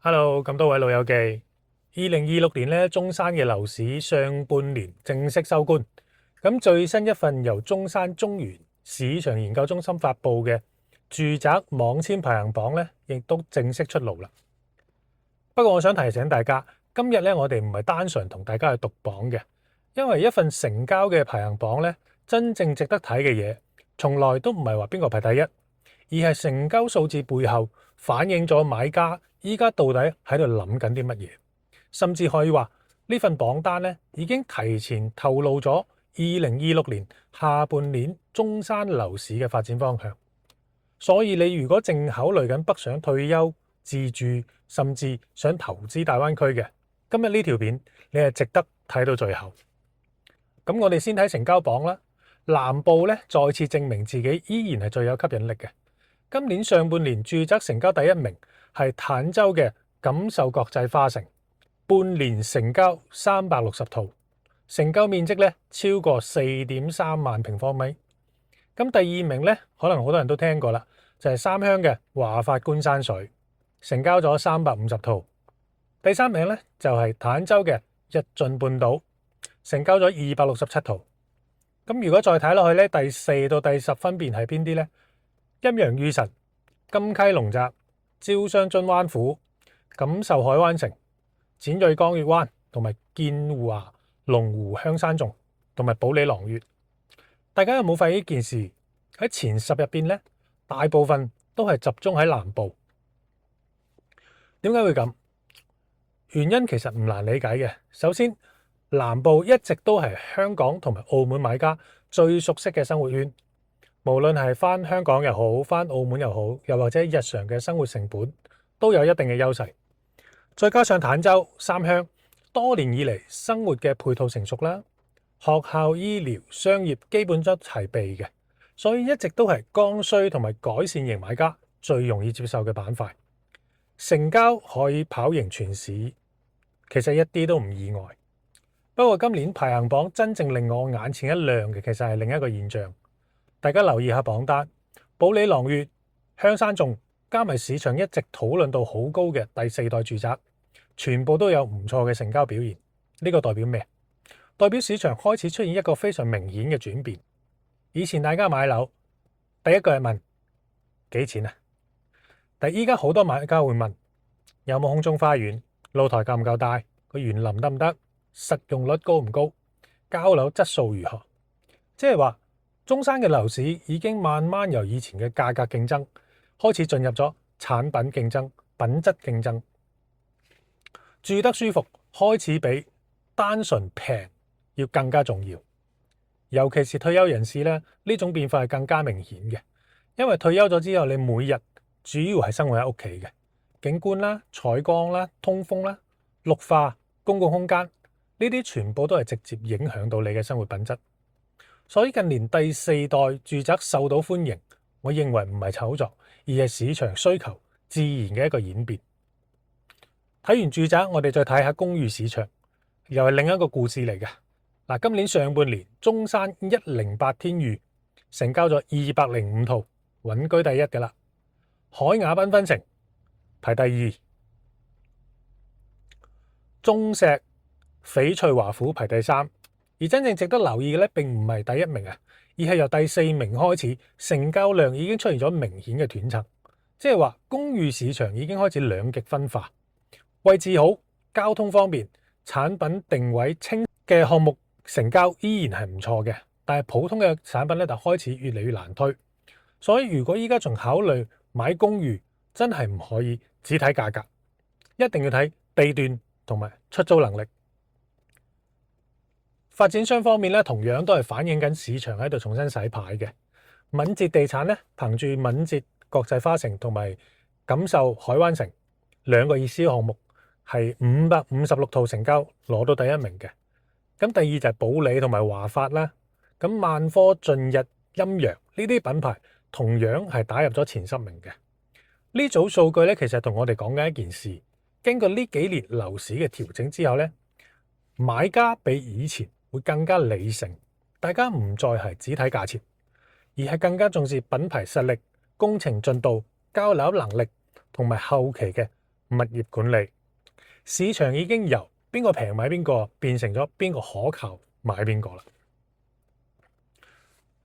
Hello，咁多位老友記，2026年咧，中山嘅樓市上半年正式收官。咁最新一份由中山中原市場研究中心發布嘅住宅網簽排行榜咧，亦都正式出爐啦。不過我想提醒大家，今日咧我哋唔係單純同大家去讀榜嘅，因為一份成交嘅排行榜咧，真正值得睇嘅嘢，從來都唔係話邊個排第一，而係成交數字背後反映咗買家依家到底喺度諗緊啲乜嘢，甚至可以話呢份榜單咧已經提前透露咗2026年下半年中山樓市嘅發展方向。所以你如果正考慮緊北上退休、自住，甚至想投資大灣區嘅，今日呢條片你係值得睇到最後。咁我哋先睇成交榜啦。南部咧再次證明自己依然係最有吸引力嘅。今年上半年住宅成交第一名係坦洲嘅錦繡國際花城，半年成交360套，成交面積咧超過4.3萬平方米。咁第二名咧，可能好多人都聽過啦，就係三鄉嘅華發觀山水，成交咗350套。第三名咧就係坦洲嘅日進半島，成交咗267套。咁如果再睇落去咧，第4到第10分別係邊啲咧？陰陽雨神、金溪龍澤、招商津灣府、錦繡海灣城、展瑞江月灣同埋建華龍湖香山頌同埋保利朗月。大家有冇發現呢件事？喺前10入邊咧，大部分都係集中喺南部。點解會咁？原因其實唔難理解嘅。首先，南部一直都係香港同埋澳門買家最熟悉嘅生活圈。無論係返香港又好，返澳門又好，又或者日常嘅生活成本都有一定嘅優勢。再加上坦洲、三鄉多年以嚟生活嘅配套成熟啦，學校、醫療、商業基本都齊備嘅，所以一直都係剛需同埋改善型買家最容易接受嘅板塊。成交可以跑贏全市，其實一啲都唔意外。不過今年排行榜真正令我眼前一亮嘅，其實係另一個現象。大家留意下榜單，保利朗月、香山頌加埋市場一直討論到好高嘅第4代住宅，全部都有唔錯嘅成交表現。呢個代表咩？代表市場開始出現一個非常明顯嘅轉變。以前大家買樓，第一句係問幾錢啊？但依家好多買家會問有冇空中花園、露台夠唔夠大、個園林得唔得、實用率高唔高、交樓質素如何？即係話，中山嘅樓市已經慢慢由以前嘅價格競爭開始進入咗產品競爭、品質競爭，住得舒服開始比單純平要更加重要。尤其是退休人士咧，呢種變化係更加明顯嘅，因為退休咗之後，你每日主要係生活喺屋企嘅，景觀啦、採光啦、通風啦、綠化、公共空間呢啲全部都係直接影響到你嘅生活品質。所以近年第4代住宅受到歡迎，我認為唔係炒作，而係市場需求自然嘅一個演變。睇完住宅，我哋再睇下公寓市場，又係另一個故事嚟嘅。嗱，今年上半年中山108天寓成交咗205套，穩居第一嘅啦。海雅繽紛城排第2，中石翡翠華府排第3。而真正值得留意嘅咧，並唔係第1名啊，而係由第4名開始，成交量已經出現咗明顯嘅斷層，即係話公寓市場已經開始兩極分化，位置好、交通方便、產品定位清嘅項目成交依然係唔錯嘅，但係普通嘅產品咧就開始越嚟越難推。所以如果依家仲考慮買公寓，真係唔可以只睇價格，一定要睇地段同埋出租能力。發展商方面咧，同樣都係反映緊市場喺度重新洗牌嘅。敏捷地產咧，憑住敏捷國際花城同埋錦繡海灣城兩個意思項目，係556套成交攞到第1名嘅。咁第二就係保利同埋華發啦。咁萬科、駿日、陰陽呢啲品牌同樣係打入咗前10名嘅。呢組數據咧，其實同我哋講緊一件事：經過呢幾年樓市嘅調整之後咧，買家比以前會更加理性，大家唔再係只睇價錢，而係更加重視品牌實力、工程進度、交樓能力同埋後期嘅物業管理。市場已經由邊個平買邊個變成咗邊個可靠買邊個啦。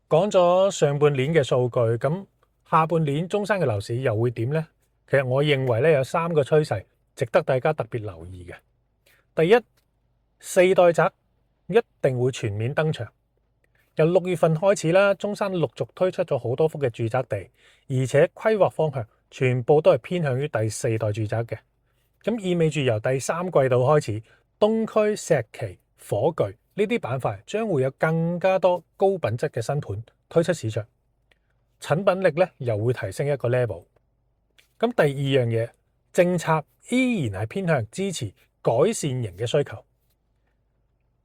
講咗上半年嘅數據，咁下半年中山嘅樓市又會點呢？其實我認為咧有3個趨勢值得大家特別留意嘅。第一，四代宅一定會全面登場。由6月份開始啦，中山陸續推出咗好多幅嘅住宅地，而且規劃方向全部都係偏向於第4代住宅嘅。咁意味住由第3季度開始，東區、石岐、火炬呢啲板塊將會有更加多高品質嘅新盤推出市場，產品力咧又會提升一個 level。咁第二樣嘢，政策依然係偏向支持改善型嘅需求。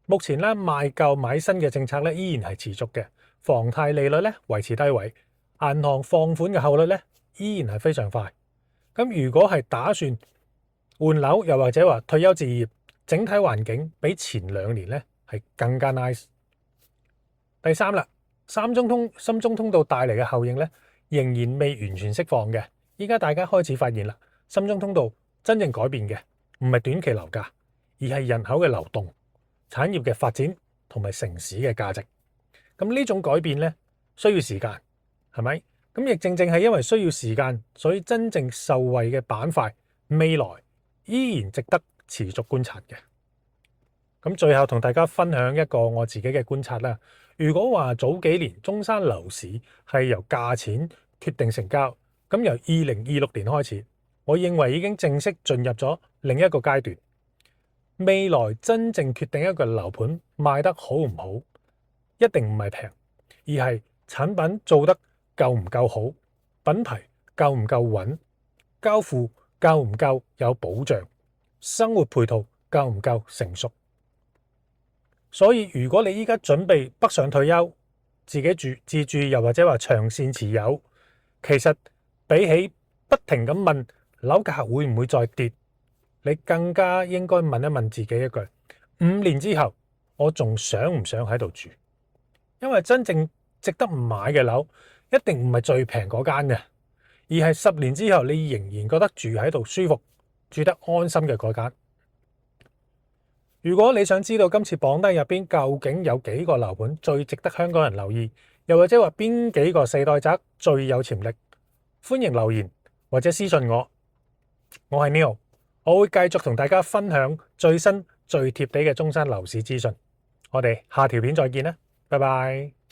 目前咧賣舊買新嘅政策咧依然係持續嘅，房貸利率咧維持低位，銀行放款嘅效率咧依然係非常快。咁如果係打算換樓又或者話退休置業，整體環境比前2年咧係更加 nice。第三啦，深中通道帶嚟嘅效應咧仍然未完全釋放嘅。依家大家開始發現啦，深中通道真正改變嘅唔係短期樓價，而係人口嘅流動、產業嘅發展同埋城市嘅價值。咁呢種改變咧需要時間，係咪？咁亦正係因為需要時間，所以真正受惠嘅板塊未來依然值得持續觀察嘅。咁最後同大家分享一個我自己嘅觀察啦。如果話早幾年中山樓市係由價錢決定成交，咁由2026年開始，我認為已經正式進入咗另一個階段。未來真正決定一個樓盤賣得好唔好，一定唔係平，而係產品做得夠唔夠好，品牌夠唔夠穩，交付夠唔夠有保障，生活配套夠唔夠成熟。所以如果你依家準備北上退休，自己住自住又或者話長線持有，其實比起不停咁問樓價會唔會再跌，你更加應該問一問自己一句：5年之後我仲想唔想喺度住？因為真正值得買嘅樓一定唔係最平嗰間嘅，而係10年之後你仍然覺得住喺度舒服、住得安心嘅嗰間。如果你想知道今次榜單入邊究竟有幾個樓盤最值得香港人留意，又或者話邊幾個4代宅最有潛力，歡迎留言或者私信我。我係 Neo， 我會繼續同大家分享最新最貼地嘅中山樓市資訊。我哋下條片再見啦，拜拜。